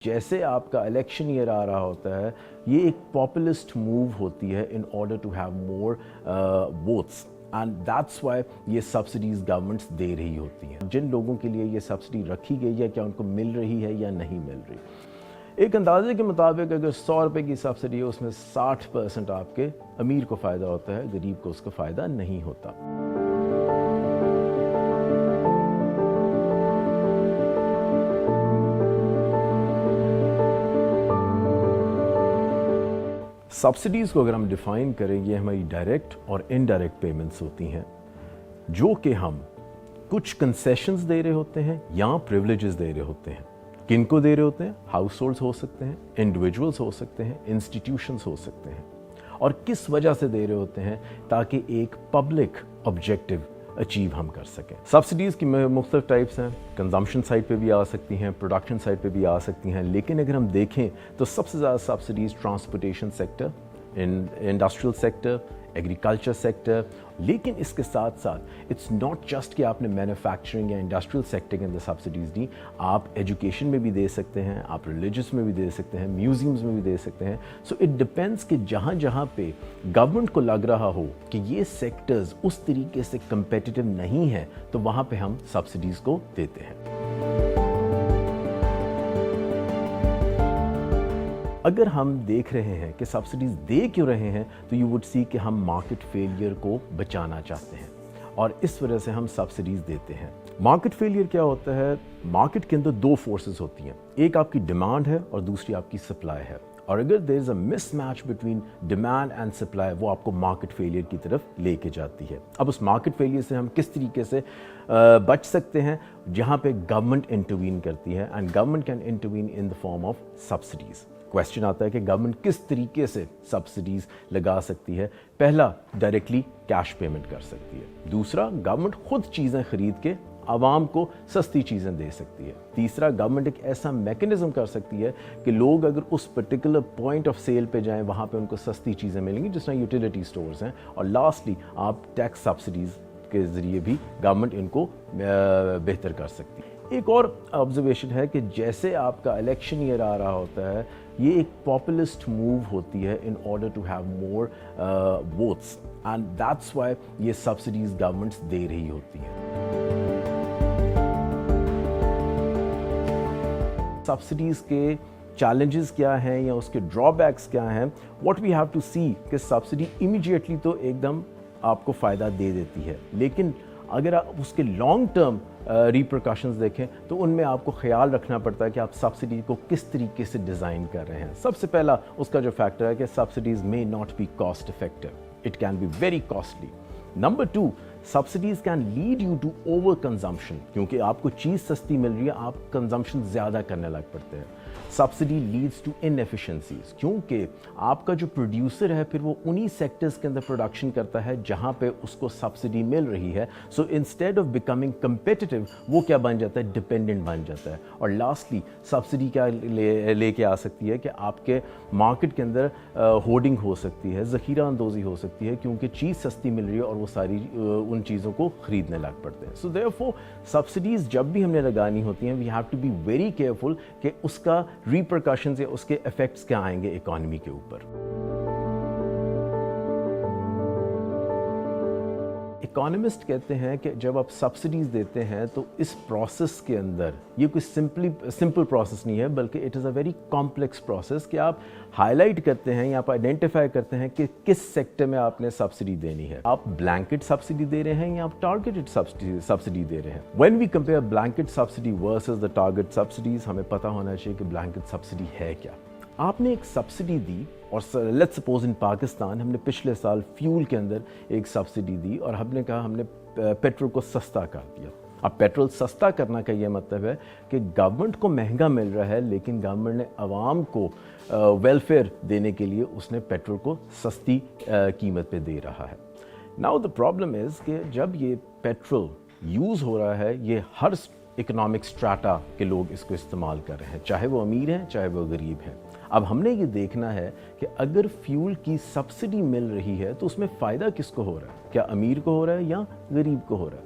जैसे आपका election year आ रहा होता है, ये एक पॉपुलिस्ट मूव होती है in order to have more votes, and that's why ये सब्सिडीज़ गवर्नमेंट्स दे रही होती हैं। जिन लोगों के लिए ये सब्सिडी रखी गई है, क्या उनको मिल रही है या नहीं मिल रही। एक अंदाजे के मुताबिक अगर 100 रुपये की सब्सिडी है, उसमें 60% आपके अमीर को फ़ायदा होता है, गरीब को उसका फ़ायदा नहीं होता। सब्सिडीज़ को अगर हम डिफ़ाइन करें, ये हमारी डायरेक्ट और इनडायरेक्ट पेमेंट्स होती हैं, जो कि हम कुछ कंसेशंस दे रहे होते हैं या प्रिविलेजेस दे रहे होते हैं। किनको दे रहे होते हैं? हाउस होल्ड्स हो सकते हैं, इंडिविजुअल्स हो सकते हैं, इंस्टीट्यूशंस हो सकते हैं, और किस वजह से दे रहे होते हैं, ताकि एक पब्लिक ऑब्जेक्टिव अचीव हम कर सकें। सब्सिडीज़ की मुख्तलिफ टाइप्स हैं, कंजम्पशन साइड पे भी आ सकती हैं, प्रोडक्शन साइड पे भी आ सकती हैं, लेकिन अगर हम देखें तो सबसे ज़्यादा subsidies transportation sector, industrial sector, agriculture sector, लेकिन इसके साथ साथ इट्स नॉट जस्ट कि आपने मैन्युफैक्चरिंग या इंडस्ट्रियल सेक्टर के अंदर सब्सिडीज़ दी, आप एजुकेशन में भी दे सकते हैं, आप रिलीजियस में भी दे सकते हैं, म्यूज़ियम्स में भी दे सकते हैं। सो इट डिपेंड्स कि जहाँ जहाँ पे गवर्नमेंट को लग रहा हो कि ये सेक्टर्स उस तरीके से कंपेटिटिव नहीं है, तो वहाँ पे हम सब्सिडीज़ को देते हैं। अगर हम देख रहे हैं कि सब्सिडीज़ दे क्यों रहे हैं, तो यू वुड सी कि हम मार्केट फेलियर को बचाना चाहते हैं, और इस वजह से हम सब्सिडीज़ देते हैं। मार्केट फेलियर क्या होता है? मार्केट के अंदर दो फोर्सेस होती हैं, एक आपकी डिमांड है और दूसरी आपकी सप्लाई है, और अगर there is a mismatch between demand and supply, वो आपको मार्केट फेलियर की तरफ लेके जाती है। अब उस मार्केट फेलियर से हम किस तरीके से बच सकते हैं? जहाँ पे गवर्नमेंट इंटरवीन करती है, and government can intervene in the form of subsidies. Question आता है कि गवर्नमेंट किस तरीके से सब्सिडीज़ लगा सकती है। पहला, डायरेक्टली कैश पेमेंट कर सकती है। दूसरा, गवर्नमेंट खुद चीज़ें खरीद के आवाम को सस्ती चीज़ें दे सकती है। तीसरा, गवर्नमेंट एक ऐसा मैकेनिज़्म कर सकती है कि लोग अगर उस पर्टिकुलर पॉइंट ऑफ सेल पे जाएं, वहाँ पे उनको सस्ती चीज़ें मिलेंगी, जिस तरह यूटिलिटी स्टोर्स हैं। और लास्टली, आप टैक्स सब्सिडीज़ के ज़रिए भी गवर्नमेंट इनको बेहतर कर सकती है। एक और ऑब्जर्वेशन है कि जैसे आपका इलेक्शन ईयर आ रहा होता है, ये एक पॉपुलिस्ट मूव होती है in order to have more votes, and that's why ये सब्सिडीज़ गवर्नमेंट्स दे रही होती हैं। सब्सिडीज़ के चैलेंजेस क्या हैं या उसके ड्रॉबैक्स क्या हैं? व्हाट वी हैव टू सी कि सब्सिडी इमीडिएटली तो एकदम आपको फ़ायदा दे देती है, लेकिन अगर आप उसके लॉन्ग टर्म रिपरकशंस देखें, तो उनमें आपको ख्याल रखना पड़ता है कि आप सब्सिडी को किस तरीके से डिज़ाइन कर रहे हैं। सबसे पहला उसका जो फैक्टर है कि subsidies may not be cost effective, it can be very costly. Number 2, subsidies can lead you to over consumption, क्योंकि आपको चीज़ सस्ती मिल रही है, आप कंजम्पशन ज़्यादा करने लग पड़ते हैं। सब्सिडी लीड्स टू इनएफिशिएंसीज, क्योंकि आपका जो प्रोड्यूसर है फिर वो उन्हीं सेक्टर्स के अंदर प्रोडक्शन करता है जहाँ पे उसको सब्सिडी मिल रही है। So instead of becoming competitive, वो क्या बन जाता है? डिपेंडेंट बन जाता है। और लास्टली, सब्सिडी क्या लेके आ सकती है कि आपके मार्केट के अंदर होर्डिंग हो सकती है, ज़ख़ीरा अंदोज़ी हो सकती है, क्योंकि चीज़ सस्ती मिल रही है और वो सारी उन चीज़ों को ख़रीदने लग पड़ते हैं। सो देयरफॉर सब्सिडीज़ जब भी हमने लगानी होती हैं, we have to be very careful कि उसका रिपरकशंस या उसके इफेक्ट्स क्या आएंगे इकोनॉमी के ऊपर। इकोनॉमिस्ट कहते हैं कि जब आप सब्सिडीज़ देते हैं, तो इस प्रोसेस के अंदर ये कोई सिंपल प्रोसेस नहीं है, बल्कि it is a very complex process कि आप हाईलाइट करते हैं या आप आइडेंटिफाई करते हैं कि किस सेक्टर में आपने सब्सिडी देनी है। आप ब्लैंकेट सब्सिडी दे रहे हैं या आप टारगेटेड सब्सिडी दे रहे हैं। When we compare blanket subsidy versus the target subsidies, हमें पता होना चाहिए कि ब्लैंकेट सब्सिडी है क्या। आपने एक सब्सिडी दी, और लेट्स सपोज इन पाकिस्तान हमने पिछले साल फ्यूल के अंदर एक सब्सिडी दी, और हमने कहा हमने पेट्रोल को सस्ता कर दिया। अब पेट्रोल सस्ता करना का ये मतलब है कि गवर्नमेंट को महंगा मिल रहा है, लेकिन गवर्नमेंट ने आवाम को वेलफेयर देने के लिए उसने पेट्रोल को सस्ती कीमत पे दे रहा है। नाउ द प्रॉब्लम इज़ कि जब ये पेट्रोल यूज़ हो रहा है, ये हर इकोनॉमिक स्ट्राटा के लोग इसको इस्तेमाल कर रहे हैं, चाहे वो अमीर हैं चाहे वो गरीब हैं। अब हमने ये देखना है कि अगर फ्यूल की सब्सिडी मिल रही है, तो उसमें फ़ायदा किसको हो रहा है? क्या अमीर को हो रहा है या गरीब को हो रहा है?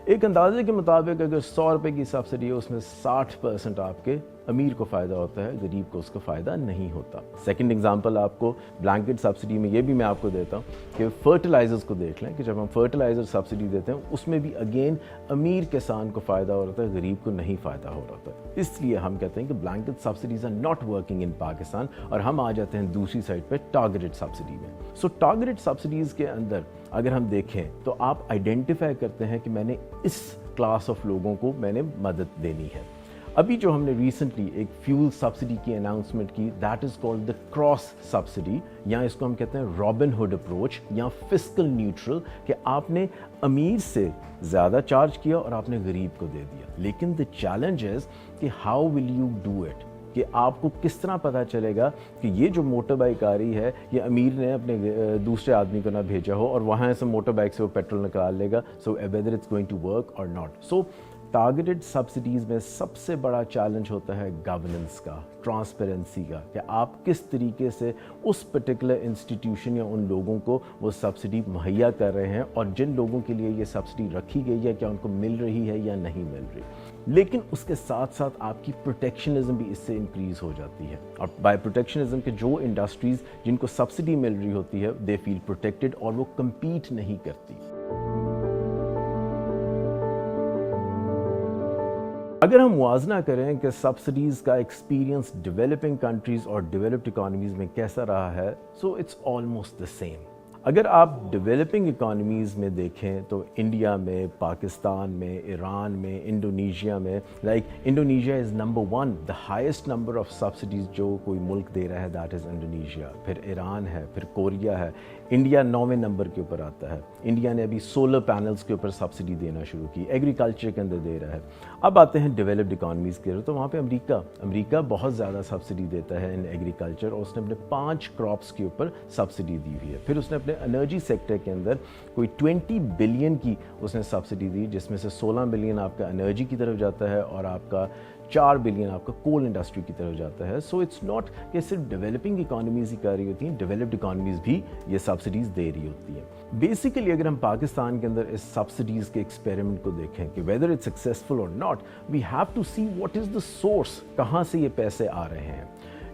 एक अंदाजे के मुताबिक अगर 100 रुपये की सब्सिडी है, उसमें 60% आपके अमीर को फ़ायदा होता है, गरीब को उसका फ़ायदा नहीं होता। सेकंड एग्जांपल आपको ब्लैंकेट सब्सिडी में ये भी मैं आपको देता हूँ कि फर्टिलाइज़र्स को देख लें कि जब हम फर्टिलाइज़र सब्सिडी देते हैं उसमें भी अगेन अमीर किसान को फ़ायदा हो रहा है, गरीब को नहीं फ़ायदा हो रहा था। इसलिए हम कहते हैं कि blanket subsidies are not working in Pakistan, और हम आ जाते हैं दूसरी साइड पे टारगेटेड सब्सिडी में। सो टारगेटेड सब्सिडीज़ के अंदर अगर हम देखें तो आप आइडेंटिफाई करते हैं कि मैंने इस क्लास ऑफ लोगों को मैंने मदद देनी है। अभी जो हमने रिसेंटली एक फ्यूल सब्सिडी की अनाउंसमेंट की, that is called the cross subsidy, या इसको हम कहते हैं रॉबिन हुड अप्रोच या फिस्कल न्यूट्रल, कि आपने अमीर से ज़्यादा चार्ज किया और आपने गरीब को दे दिया। लेकिन द चैलेंज इज़ कि how will you do it, कि आपको किस तरह पता चलेगा कि ये जो मोटर बाइक आ रही है ये अमीर ने अपने दूसरे आदमी को ना भेजा हो और वहाँ से मोटर बाइक से वो पेट्रोल निकाल लेगा, so whether it's going to work और नॉट। सो टारगेटेड सब्सिडीज़ में सबसे बड़ा चैलेंज होता है गवर्नेंस का, ट्रांसपेरेंसी का, कि आप किस तरीके से उस पर्टिकुलर इंस्टीट्यूशन या उन लोगों को वो सब्सिडी मुहैया कर रहे हैं, और जिन लोगों के लिए ये सब्सिडी रखी गई है क्या उनको मिल रही है या नहीं मिल रही। लेकिन उसके साथ साथ आपकी प्रोटेक्शनिज्म भी इससे इंक्रीज़ हो जाती है, और बाय प्रोटेक्शनिज्म के जो इंडस्ट्रीज़ जिनको सब्सिडी मिल रही होती है दे फील प्रोटेक्टेड और वो कम्पीट नहीं करती। अगर हम मुआवजा करें कि सब्सिडीज़ का एक्सपीरियंस डेवलपिंग कंट्रीज़ और डेवलप्ड इकोनॉमीज़ में कैसा रहा है, so it's almost the same. अगर आप डेवलपिंग इकोनॉमीज़ में देखें तो इंडिया में, पाकिस्तान में, ईरान में, इंडोनेशिया में, like Indonesia is number 1, the highest number of subsidies जो कोई मुल्क दे रहा है दैट इज़ इंडोनेशिया, फिर ईरान है, फिर कोरिया है। इंडिया 9वें नंबर के ऊपर आता है। इंडिया ने अभी सोलर पैनल्स के ऊपर सब्सिडी देना शुरू की, एग्रीकल्चर के अंदर दे रहा है। अब आते हैं डेवलप्ड इकोनॉमीज़ के, तो वहाँ पे अमेरिका बहुत ज़्यादा सब्सिडी देता है इन एग्रीकल्चर, और उसने अपने 5 क्रॉप्स के ऊपर सब्सिडी दी हुई है। फिर उसने अपने एनर्जी सेक्टर के अंदर कोई 20 बिलियन की उसने सब्सिडी दी, जिसमें से 16 बिलियन आपका एनर्जी की तरफ जाता है और आपका 4 बिलियन आपका कोल इंडस्ट्री की तरफ जाता है। सो इट्स नॉट कि सिर्फ डेवलपिंग इकोनॉमीज़ ही कर रही होती हैं, डेवलप्ड इकोनॉमीज़ भी ये सब्सिडीज़ दे रही होती हैं। बेसिकली अगर हम पाकिस्तान के अंदर इस सब्सिडीज़ के एक्सपेरिमेंट को देखें कि वेदर इट्स सक्सेसफुल और नॉट, we have to see what is the source, कहाँ से ये पैसे आ रहे हैं।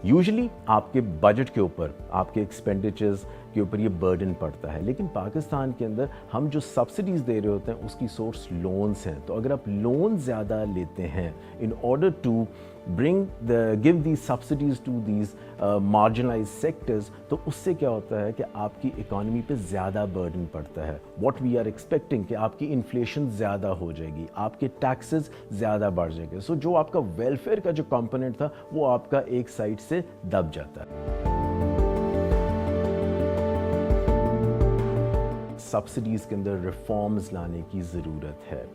यूजुअली आपके बजट के ऊपर, आपके एक्सपेंडिचर्स के ऊपर ये बर्डन पड़ता है, लेकिन पाकिस्तान के अंदर हम जो सब्सिडीज़ दे रहे होते हैं उसकी सोर्स लोन्स हैं। तो अगर आप लोन ज़्यादा लेते हैं in order to give these subsidies to these marginalised sectors, तो उससे क्या होता है कि आपकी इकोनॉमी पे ज़्यादा बर्डन पड़ता है। व्हाट वी आर एक्सपेक्टिंग कि आपकी इन्फ्लेशन ज़्यादा हो जाएगी, आपके टैक्सेस ज़्यादा बढ़ जाएंगे। सो जो आपका वेलफेयर का जो कंपोनेंट था वो आपका एक साइड से दब जाता है। सब्सिडीज़ के अंदर रिफॉर्म्स लाने की ज़रूरत है,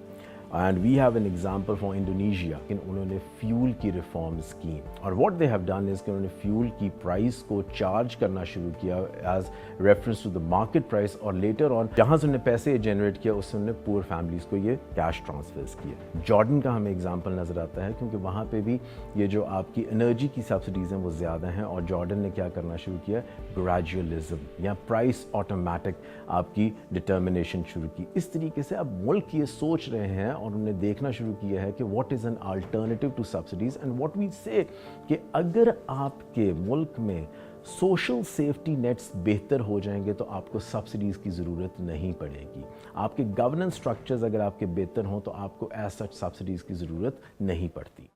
and we have an example for Indonesia कि उन्होंने फ्यूल की रिफॉर्म्स की, और what they have done is कि उन्होंने फ्यूल की प्राइस को चार्ज करना शुरू किया as reference to the market price, और लेटर ऑन जहाँ से उन्होंने पैसे जनरेट किया उससे उन्होंने पुअर फैमिलीज़ को ये कैश ट्रांसफर्स किए। जॉर्डन का हमें एग्जाम्पल नज़र आता है क्योंकि वहाँ पर भी ये जो आपकी एनर्जी की सब्सिडीज़ हैं वो ज़्यादा हैं, और जॉर्डन ने क्या करना शुरू किया, ग्रेजुअलिज्म या प्राइस ऑटोमेटिक आपकी डिटर्मिनेशन शुरू की। इस तरीके से अब मुल्क ये सोच रहे हैं और उन्होंने देखना शुरू किया है कि what is an alternative to subsidies, and what we say कि अगर आपके मुल्क में सोशल सेफ्टी नेट्स बेहतर हो जाएंगे तो आपको सब्सिडीज़ की ज़रूरत नहीं पड़ेगी। आपके गवर्नेंस स्ट्रक्चर्स अगर आपके बेहतर हों तो आपको एज सच सब्सिडीज़ की ज़रूरत नहीं पड़ती।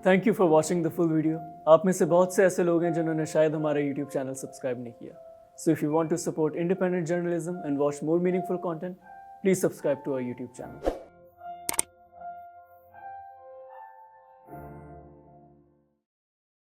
Thank you for watching the full video. आप में से बहुत से ऐसे लोग हैं जिन्होंने शायद हमारा यूट्यूब चैनल सब्सक्राइब नहीं किया। So if you want to support independent journalism and watch more meaningful content, please subscribe to our YouTube channel.